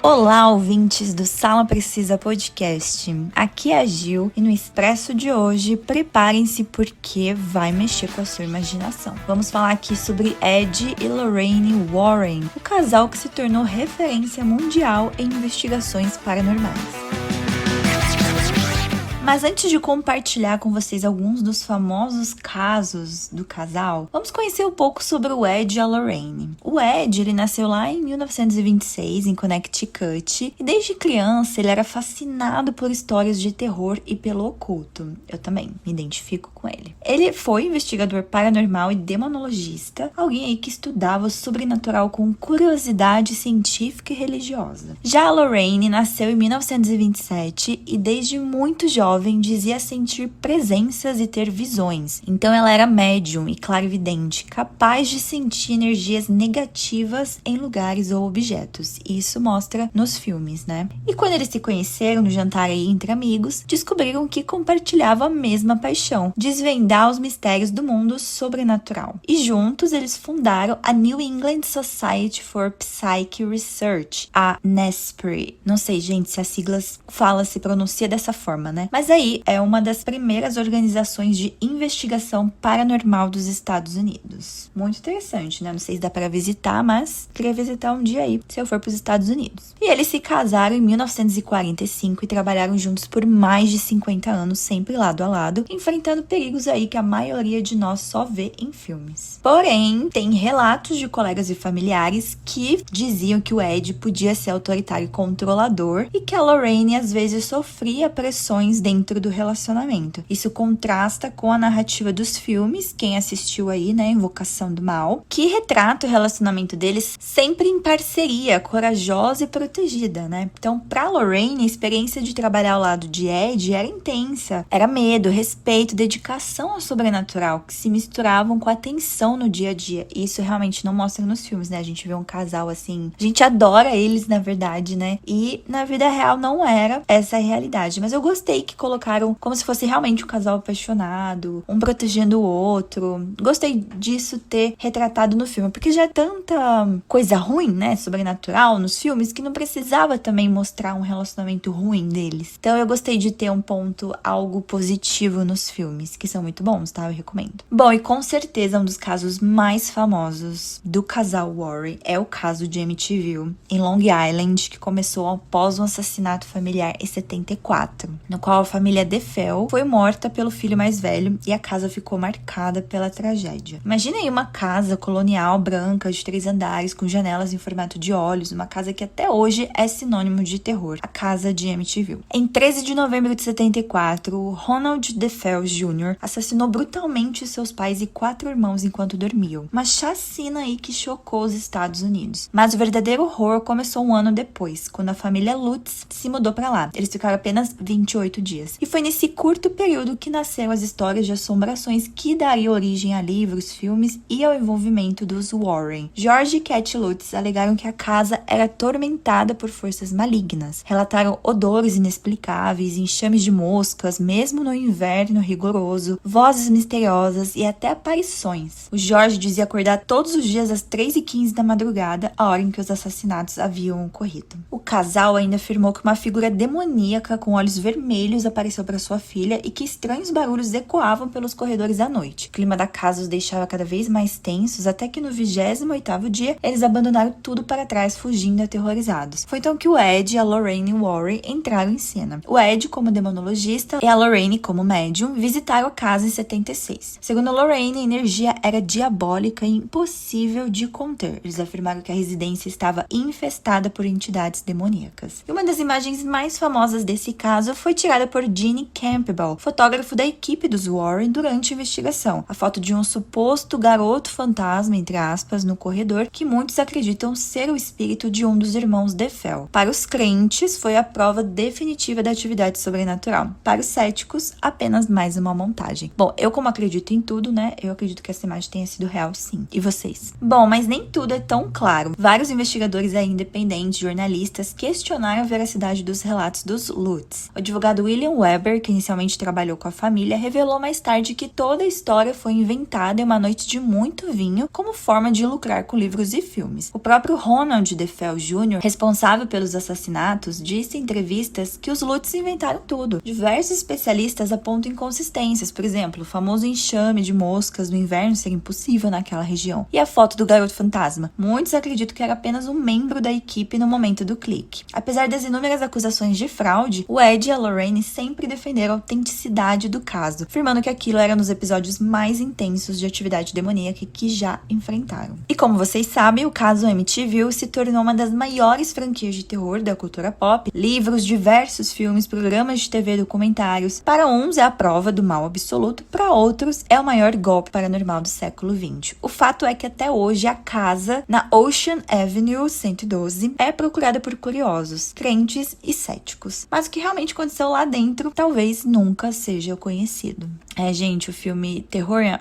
Olá, ouvintes do Sala Precisa Podcast. Aqui é a Gil e no Expresso de hoje, preparem-se porque vai mexer com a sua imaginação. Vamos falar aqui sobre Ed e Lorraine Warren, o casal que se tornou referência mundial em investigações paranormais. Mas antes de compartilhar com vocês alguns dos famosos casos do casal, vamos conhecer um pouco sobre o Ed e a Lorraine. O Ed, ele nasceu lá em 1926, em Connecticut, e desde criança ele era fascinado por histórias de terror e pelo oculto. Eu também me identifico com ele. Ele foi investigador paranormal e demonologista, alguém aí que estudava o sobrenatural com curiosidade científica e religiosa. Já a Lorraine nasceu em 1927 e desde muito jovem dizia sentir presenças e ter visões. Então ela era médium e clarividente, capaz de sentir energias negativas em lugares ou objetos. E isso mostra nos filmes, né? E quando eles se conheceram no jantar aí entre amigos, descobriram que compartilhavam a mesma paixão, desvendar os mistérios do mundo sobrenatural. E juntos eles fundaram a New England Society for Psychic Research, a NESPRI. Não sei, gente, se as siglas se pronuncia dessa forma, né? Mas aí é uma das primeiras organizações de investigação paranormal dos Estados Unidos. Muito interessante, né? Não sei se dá para visitar, mas queria visitar um dia aí, se eu for para os Estados Unidos. E eles se casaram em 1945 e trabalharam juntos por mais de 50 anos, sempre lado a lado, enfrentando perigos aí que a maioria de nós só vê em filmes. Porém, tem relatos de colegas e familiares que diziam que o Ed podia ser autoritário e controlador e que a Lorraine às vezes sofria pressões dentro do relacionamento. Isso contrasta com a narrativa dos filmes, quem assistiu aí, né, Invocação do Mal, que retrata o relacionamento deles sempre em parceria, corajosa e protegida, né? Então, pra Lorraine, a experiência de trabalhar ao lado de Ed era intensa. Era medo, respeito, dedicação ao sobrenatural, que se misturavam com a tensão no dia a dia. E isso realmente não mostra nos filmes, né? A gente vê um casal assim, a gente adora eles, na verdade, né? E na vida real não era essa a realidade. Mas eu gostei que colocaram como se fosse realmente um casal apaixonado, um protegendo o outro. Gostei disso ter retratado no filme, porque já é tanta coisa ruim, né, sobrenatural nos filmes, que não precisava também mostrar um relacionamento ruim deles. Então eu gostei de ter um ponto, algo positivo nos filmes, que são muito bons, tá? Eu recomendo. Bom, e com certeza um dos casos mais famosos do casal Warren é o caso de Amityville, em Long Island, que começou após um assassinato familiar em 74, no qual a família DeFeo foi morta pelo filho mais velho e a casa ficou marcada pela tragédia. Imagina aí uma casa colonial branca de 3 andares com janelas em formato de olhos, uma casa que até hoje é sinônimo de terror, a casa de Amityville. Em 13 de novembro de 74, Ronald DeFeo Jr. assassinou brutalmente seus pais e 4 irmãos enquanto dormiam. Uma chacina aí que chocou os Estados Unidos. Mas o verdadeiro horror começou um ano depois, quando a família Lutz se mudou para lá. Eles ficaram apenas 28 dias. E foi nesse curto período que nasceram as histórias de assombrações que dariam origem a livros, filmes e ao envolvimento dos Warren. George e Cat Lutz alegaram que a casa era atormentada por forças malignas. Relataram odores inexplicáveis, enxames de moscas, mesmo no inverno rigoroso, vozes misteriosas e até aparições. O George dizia acordar todos os dias às 3h15 da madrugada, a hora em que os assassinatos haviam ocorrido. O casal ainda afirmou que uma figura demoníaca com olhos vermelhos apareceu para sua filha e que estranhos barulhos ecoavam pelos corredores à noite. O clima da casa os deixava cada vez mais tensos, até que no 28º dia, eles abandonaram tudo para trás, fugindo aterrorizados. Foi então que o Ed e a Lorraine Warren entraram em cena. O Ed como demonologista e a Lorraine como médium visitaram a casa em 76. Segundo a Lorraine, a energia era diabólica e impossível de conter. Eles afirmaram que a residência estava infestada por entidades demoníacas. E uma das imagens mais famosas desse caso foi tirada por Gene Campbell, fotógrafo da equipe dos Warren, durante a investigação. A foto de um suposto garoto fantasma, entre aspas, no corredor, que muitos acreditam ser o espírito de um dos irmãos DeFeo. Para os crentes, foi a prova definitiva da atividade sobrenatural. Para os céticos, apenas mais uma montagem. Bom, eu como acredito em tudo, né? Eu acredito que essa imagem tenha sido real, sim. E vocês? Bom, mas nem tudo é tão claro. Vários investigadores independentes, jornalistas, questionaram a veracidade dos relatos dos Lutz. O advogado William William Weber, que inicialmente trabalhou com a família, revelou mais tarde que toda a história foi inventada em uma noite de muito vinho como forma de lucrar com livros e filmes. O próprio Ronald DeFeo Jr., responsável pelos assassinatos, disse em entrevistas que os Lutz inventaram tudo. Diversos especialistas apontam inconsistências, por exemplo, o famoso enxame de moscas no inverno ser impossível naquela região. E a foto do garoto fantasma. Muitos acreditam que era apenas um membro da equipe no momento do clique. Apesar das inúmeras acusações de fraude, o Ed e a Lorraine sempre defenderam a autenticidade do caso, afirmando que aquilo era um dos episódios mais intensos de atividade demoníaca que já enfrentaram. E como vocês sabem, o caso Amityville se tornou uma das maiores franquias de terror da cultura pop. Livros, diversos filmes, programas de TV, documentários. Para uns é a prova do mal absoluto, para outros é o maior golpe paranormal do século XX. O fato é que até hoje a casa, na Ocean Avenue 112, é procurada por curiosos, crentes e céticos. Mas o que realmente aconteceu lá dentro talvez nunca seja conhecido. Gente, o filme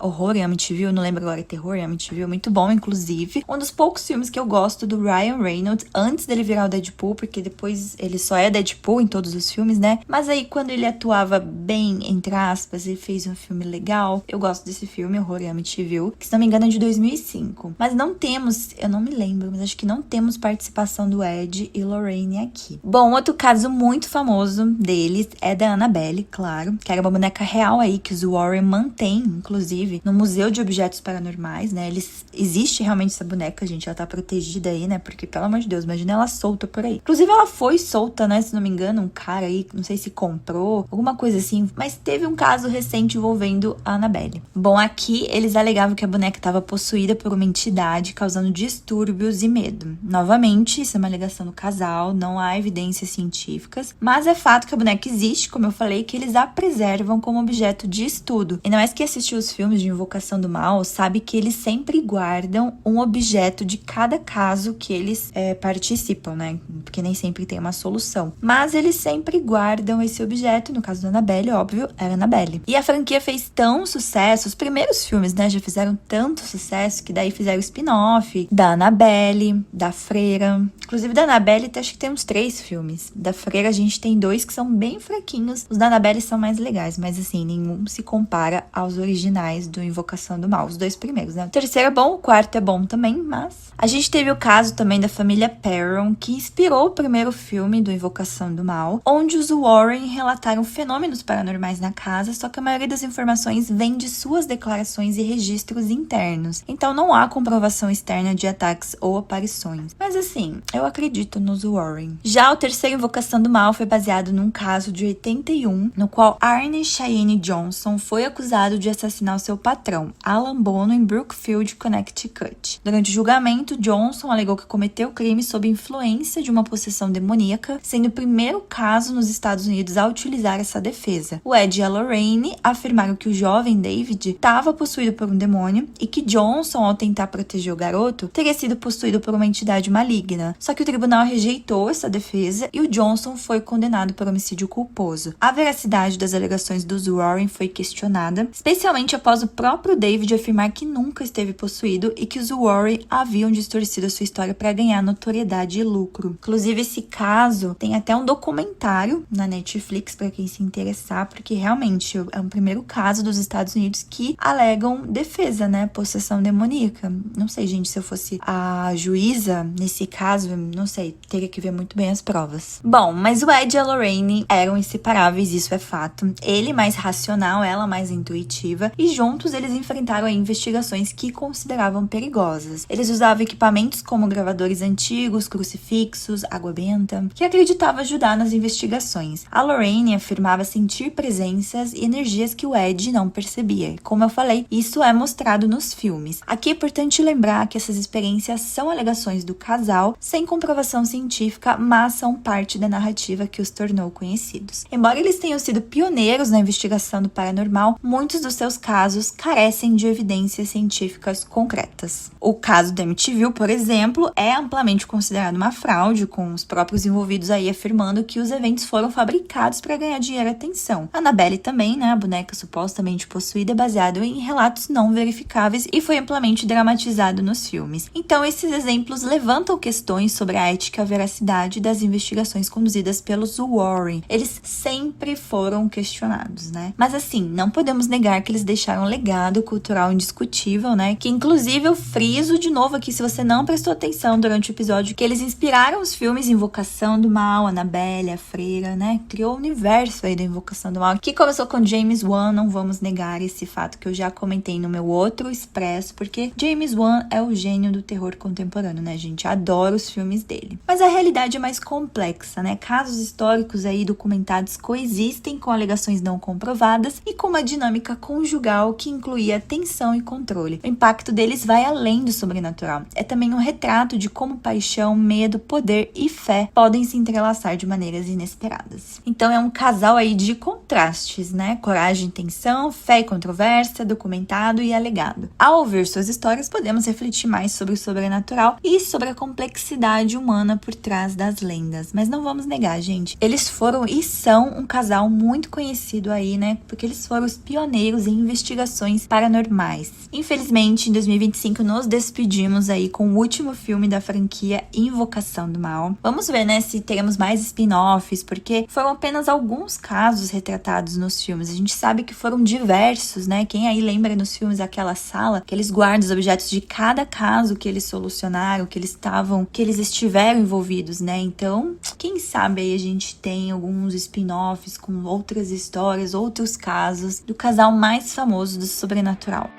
Horror em Amityville, não lembro agora, Terror em Amityville, muito bom, inclusive. Um dos poucos filmes que eu gosto do Ryan Reynolds, antes dele virar o Deadpool, porque depois ele só é Deadpool em todos os filmes, né? Mas aí, quando ele atuava bem, entre aspas, ele fez um filme legal. Eu gosto desse filme, Horror em Amityville, que se não me engano é de 2005. Mas não temos, eu não me lembro, mas acho que não temos participação do Ed e Lorraine aqui. Bom, outro caso muito famoso deles é da Annabelle, claro, que era uma boneca real aí, que os Warren mantém, inclusive, no Museu de Objetos Paranormais, né? Existe realmente essa boneca, gente, ela tá protegida aí, né? Porque, pelo amor de Deus, imagina ela solta por aí. Inclusive, ela foi solta, né? Se não me engano, um cara aí, não sei se comprou, alguma coisa assim, mas teve um caso recente envolvendo a Annabelle. Bom, aqui eles alegavam que a boneca estava possuída por uma entidade, causando distúrbios e medo. Novamente, isso é uma alegação do casal, não há evidências científicas, mas é fato que a boneca existe, como eu falei, que eles a preservam como objeto de estudo. E não é que assistiu os filmes de Invocação do Mal, sabe que eles sempre guardam um objeto de cada caso que eles participam, né? Porque nem sempre tem uma solução. Mas eles sempre guardam esse objeto, no caso da Annabelle, óbvio, era Annabelle. E a franquia fez tão sucesso, os primeiros filmes, né, já fizeram tanto sucesso, que daí fizeram spin-off da Annabelle, da Freira. Inclusive, da Annabelle, acho que tem uns 3 filmes. Da Freira, a gente tem 2 que são bem fraquinhos. Os da Annabelle são mais legais, mas assim, nenhum se compara aos originais do Invocação do Mal, os 2 primeiros, né? O terceiro é bom, o quarto é bom também, mas... A gente teve o caso também da família Perron, que inspirou o primeiro filme do Invocação do Mal, onde os Warren relataram fenômenos paranormais na casa, só que a maioria das informações vem de suas declarações e registros internos. Então não há comprovação externa de ataques ou aparições. Mas assim, eu acredito nos Warren. Já o terceiro Invocação do Mal foi baseado num caso de 81, no qual Arne Cheyenne Johnson foi acusado de assassinar o seu patrão, Alan Bono, em Brookfield, Connecticut. Durante o julgamento, Johnson alegou que cometeu o crime sob influência de uma possessão demoníaca, sendo o primeiro caso nos Estados Unidos a utilizar essa defesa. O Ed e a Lorraine afirmaram que o jovem David estava possuído por um demônio e que Johnson, ao tentar proteger o garoto, teria sido possuído por uma entidade maligna. Só que o tribunal rejeitou essa defesa e o Johnson foi condenado por homicídio culposo. A veracidade das alegações dos Warren foi questionada, especialmente após o próprio David afirmar que nunca esteve possuído e que os Warren haviam distorcido a sua história para ganhar notoriedade e lucro. Inclusive, esse caso tem até um documentário na Netflix para quem se interessar, porque realmente é o primeiro caso dos Estados Unidos que alegam defesa, né? Possessão demoníaca. Não sei, gente, se eu fosse a juíza nesse caso, não sei, teria que ver muito bem as provas. Bom, mas o Ed e a Lorraine eram inseparáveis, isso é fato. Ele mais racional, ela mais intuitiva, e juntos eles enfrentaram investigações que consideravam perigosas. Eles usavam equipamentos como gravadores antigos, crucifixos, água benta, que acreditava ajudar nas investigações. A Lorraine afirmava sentir presenças e energias que o Ed não percebia. Como eu falei, isso é mostrado nos filmes. Aqui é importante lembrar que essas experiências são alegações do casal, sem comprovação científica, mas são parte da narrativa que os tornou conhecidos. Embora eles tenham sido pioneiros na investigação do paranormal, muitos dos seus casos carecem de evidências científicas concretas. O caso da Amityville, por exemplo, é amplamente considerado uma fraude, com os próprios envolvidos aí afirmando que os eventos foram fabricados para ganhar dinheiro e atenção. A Annabelle também, né, a boneca supostamente possuída, é baseado em relatos não verificáveis e foi amplamente dramatizado nos filmes. Então, esses exemplos levantam questões sobre a ética e a veracidade das investigações conduzidas pelos Warren. Eles sempre foram questionados, né? Mas assim, não podemos negar que eles deixaram um legado cultural indiscutível, né? Que inclusive eu friso de novo aqui, se você não prestou atenção durante o episódio, que eles inspiraram os filmes Invocação do Mal, Annabelle, a Freira, né? Criou o universo aí da Invocação do Mal, que começou com James Wan, não vamos negar esse fato que eu já comentei no meu outro expresso, porque James Wan é o gênio do terror contemporâneo, né, gente? Adoro os filmes dele. Mas a realidade é mais complexa, né? Casos históricos aí documentados coexistem com alegações não comprovadas e com uma dinâmica conjugal que incluía tensão e controle. O impacto deles vai além do sobrenatural. É também um retrato de como paixão, medo, poder e fé podem se entrelaçar de maneiras inesperadas. Então é um casal aí de contrastes, né? Coragem e tensão, fé e controvérsia, documentado e alegado. Ao ouvir suas histórias, podemos refletir mais sobre o sobrenatural e sobre a complexidade humana por trás das lendas. Mas não vamos negar, gente, eles foram e são um casal muito conhecido aí, né? Porque eles foram os pioneiros em investigações paranormais. Infelizmente, em 2025, nos despedimos aí com o último filme da franquia Invocação do Mal. Vamos ver, né, se teremos mais spin-offs, porque foram apenas alguns casos retratados nos filmes. A gente sabe que foram diversos, né? Quem aí lembra nos filmes aquela sala que eles guardam os objetos de cada caso que eles solucionaram, que eles estiveram envolvidos, né? Então, quem sabe aí a gente tem alguns spin-offs com outras histórias, outros casos do casal mais famoso do sobrenatural.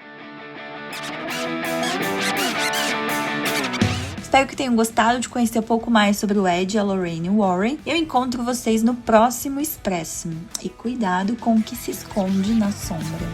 Espero que tenham gostado de conhecer um pouco mais sobre o Ed, a Lorraine Warren. Eu encontro vocês no próximo Expresso. E cuidado com o que se esconde na sombra.